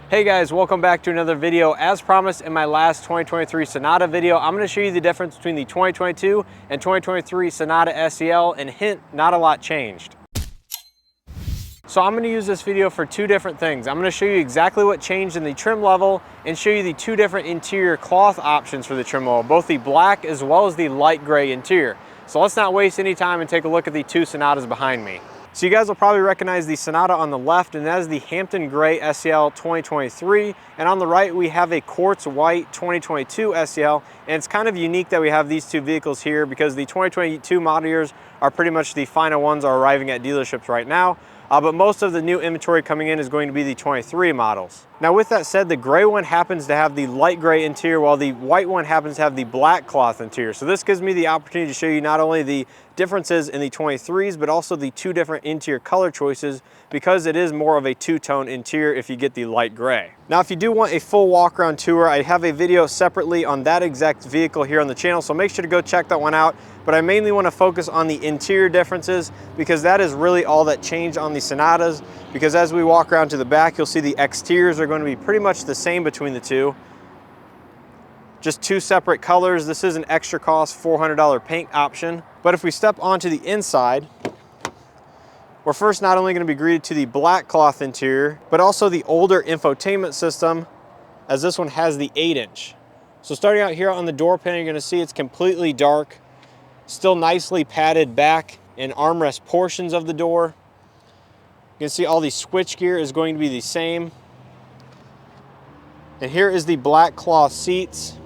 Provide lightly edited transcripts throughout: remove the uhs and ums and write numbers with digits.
Hey guys, welcome back to another video. As promised in my last 2023 Sonata video, I'm going to show you the difference between the 2022 and 2023 Sonata SEL, and hint, not a lot changed. So I'm going to use this video for two different things. I'm going to show you exactly what changed in the trim level and show you the two different interior cloth options for the trim level, both the black as well as the light gray interior. So let's not waste any time and take a look at the two Sonatas behind me. So you guys will probably recognize the Sonata on the left, and that is the Hampton Gray SEL 2023. And on the right, we have a Quartz White 2022 SEL. And it's kind of unique that we have these two vehicles here because the 2022 model years are pretty much the final ones are arriving at dealerships right now. But most of the new inventory coming in is going to be the 23 models. Now with that said, the gray one happens to have the light gray interior while the white one happens to have the black cloth interior. So this gives me the opportunity to show you not only the differences in the 23s, but also the two different interior color choices because it is more of a two-tone interior if you get the light gray. Now if you do want a full walk-around tour, I have a video separately on that exact vehicle here on the channel, so make sure to go check that one out. But I mainly want to focus on the interior differences because that is really all that changed on the Sonatas, because as we walk around to the back, you'll see the exteriors are going to be pretty much the same between the two. Just two separate colors. This is an extra cost $400 paint option. But if we step onto the inside, we're first not only going to be greeted to the black cloth interior, but also the older infotainment system, as this one has the 8-inch. So starting out here on the door panel, you're going to see it's completely dark, still nicely padded back and armrest portions of the door. You can see all the switch gear is going to be the same. And here is the black cloth seats.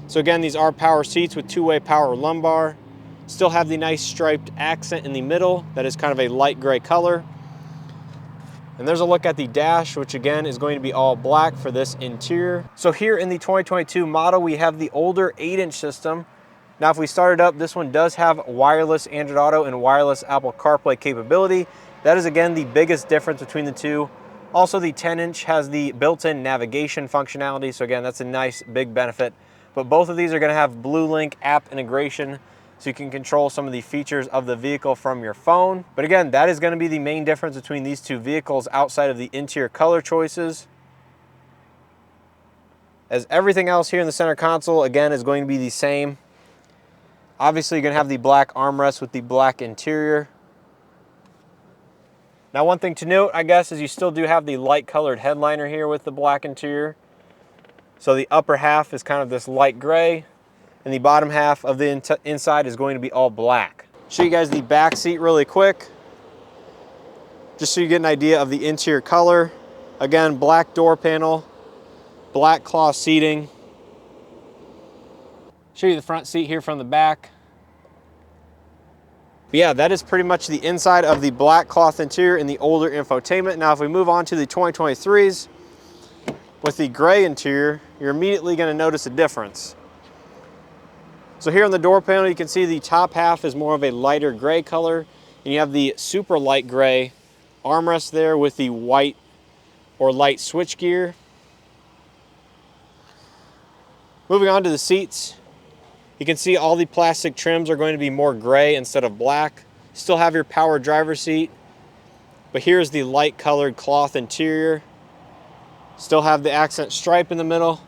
So again, these are power seats with two-way power lumbar. Still have the nice striped accent in the middle that is kind of a light gray color. And there's a look at the dash, which again is going to be all black for this interior. So here in the 2022 model, we have the older 8-inch system. Now if we start it up, this one does have wireless Android Auto and wireless Apple CarPlay capability. That is again the biggest difference between the two. Also the 10-inch has the built-in navigation functionality, so again that's a nice big benefit. But both of these are going to have BlueLink app integration, so you can control some of the features of the vehicle from your phone. But again, that is going to be the main difference between these two vehicles outside of the interior color choices. As everything else here in the center console, again, is going to be the same. Obviously, you're going to have the black armrest with the black interior. Now, one thing to note, I guess, is you still do have the light colored headliner here with the black interior. So the upper half is kind of this light gray, and the bottom half of the inside is going to be all black. Show you guys the back seat really quick, just so you get an idea of the interior color. Again, black door panel, black cloth seating. Show you the front seat here from the back. But yeah, that is pretty much the inside of the black cloth interior in the older infotainment. Now if we move on to the 2023s, with the gray interior, you're immediately going to notice a difference. So here on the door panel, you can see the top half is more of a lighter gray color, and you have the super light gray armrest there with the white or light switch gear. Moving on to the seats, you can see all the plastic trims are going to be more gray instead of black. Still have your power driver seat, but here's the light colored cloth interior. Still have the accent stripe in the middle.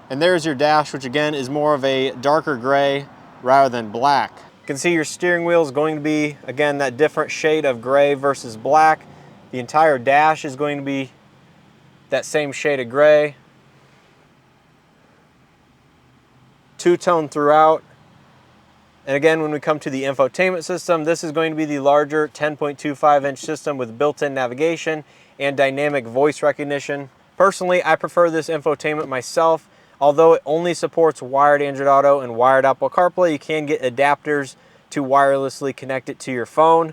And there's your dash, which again is more of a darker gray rather than black. You can see your steering wheel is going to be, again, that different shade of gray versus black. The entire dash is going to be that same shade of gray. Two-tone throughout. And again, when we come to the infotainment system, this is going to be the larger 10.25-inch system with built-in navigation and dynamic voice recognition. Personally, I prefer this infotainment myself. Although it only supports wired Android Auto and wired Apple CarPlay, you can get adapters to wirelessly connect it to your phone.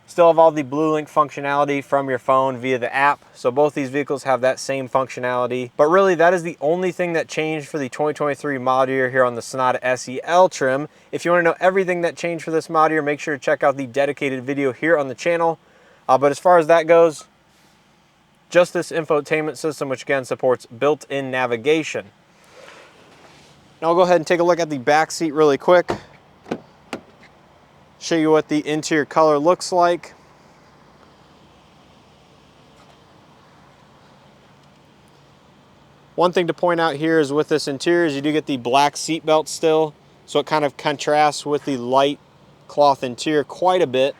Still have all the BlueLink functionality from your phone via the app, so both these vehicles have that same functionality. But really, that is the only thing that changed for the 2023 model year here on the Sonata SEL trim. If you want to know everything that changed for this model year, make sure to check out the dedicated video here on the channel. But as far as that goes, just this infotainment system, which again supports built-in navigation. Now I'll go ahead and take a look at the back seat really quick. Show you what the interior color looks like. One thing to point out here is with this interior is you do get the black seat belt still, so it kind of contrasts with the light cloth interior quite a bit.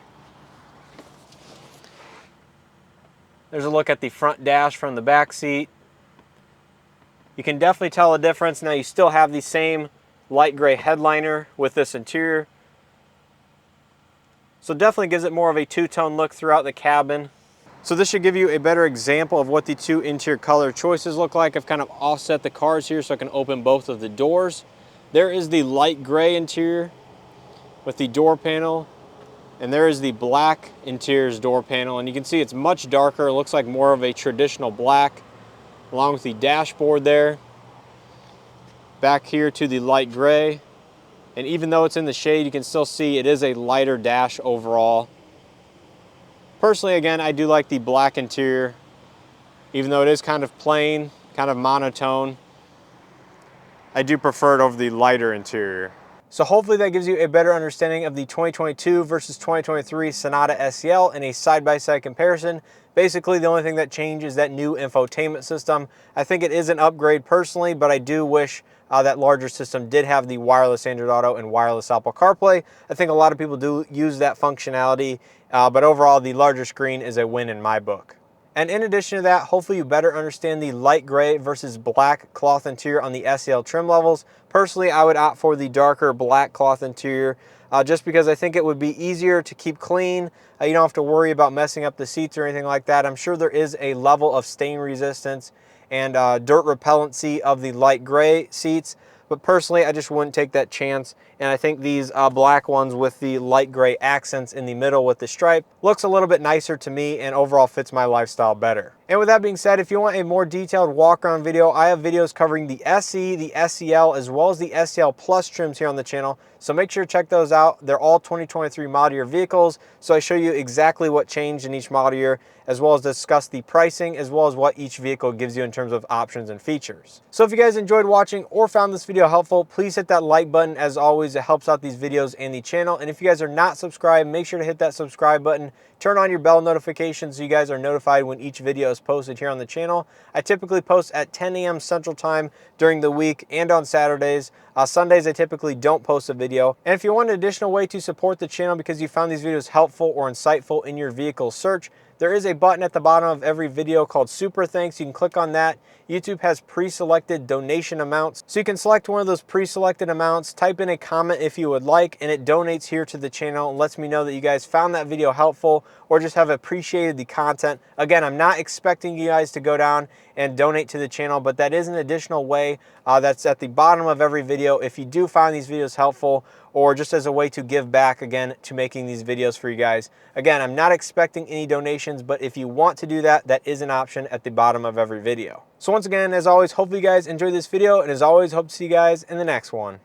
There's a look at the front dash from the back seat. You can definitely tell a difference. Now you still have the same light gray headliner with this interior. So definitely gives it more of a two-tone look throughout the cabin. So this should give you a better example of what the two interior color choices look like. I've kind of offset the cars here so I can open both of the doors. There is the light gray interior with the door panel, and there is the black interior's door panel. And you can see it's much darker. It looks like more of a traditional black, along with the dashboard there. Back here to the light gray. And even though it's in the shade, you can still see it is a lighter dash overall. Personally, again, I do like the black interior. Even though it is kind of plain, kind of monotone, I do prefer it over the lighter interior. So hopefully that gives you a better understanding of the 2022 versus 2023 Sonata SEL in a side-by-side comparison. Basically, the only thing that changed is that new infotainment system. I think it is an upgrade personally, but I do wish that larger system did have the wireless Android Auto and wireless Apple CarPlay. I think a lot of people do use that functionality, but overall the larger screen is a win in my book. And in addition to that, hopefully you better understand the light gray versus black cloth interior on the SEL trim levels. Personally, I would opt for the darker black cloth interior just because I think it would be easier to keep clean. You don't have to worry about messing up the seats or anything like that. I'm sure there is a level of stain resistance and dirt repellency of the light gray seats, but personally I just wouldn't take that chance. And I think these black ones with the light gray accents in the middle with the stripe looks a little bit nicer to me and overall fits my lifestyle better. And with that being said, if you want a more detailed walk around video, I have videos covering the SE, the SEL, as well as the SEL Plus trims here on the channel. So make sure to check those out. They're all 2023 model year vehicles. So I show you exactly what changed in each model year, as well as discuss the pricing, as well as what each vehicle gives you in terms of options and features. So if you guys enjoyed watching or found this video helpful, please hit that like button. As always, it helps out these videos and the channel. And if you guys are not subscribed, make sure to hit that subscribe button. Turn on your bell notifications so you guys are notified when each video is posted here on the channel. I typically post at 10 a.m. Central Time during the week and on Saturdays. Sundays I typically don't post a video. And if you want an additional way to support the channel because you found these videos helpful or insightful in your vehicle search, there is a button at the bottom of every video called Super Thanks. You can click on that. YouTube has pre-selected donation amounts. So you can select one of those pre-selected amounts, type in a comment if you would like, and it donates here to the channel and lets me know that you guys found that video helpful or just have appreciated the content. Again, I'm not expecting you guys to go down and donate to the channel, but that is an additional way that's at the bottom of every video if you do find these videos helpful, or just as a way to give back again to making these videos for you guys. Again, I'm not expecting any donations, but if you want to do that, that is an option at the bottom of every video. So once again, as always, hopefully you guys enjoyed this video, and as always, hope to see you guys in the next one.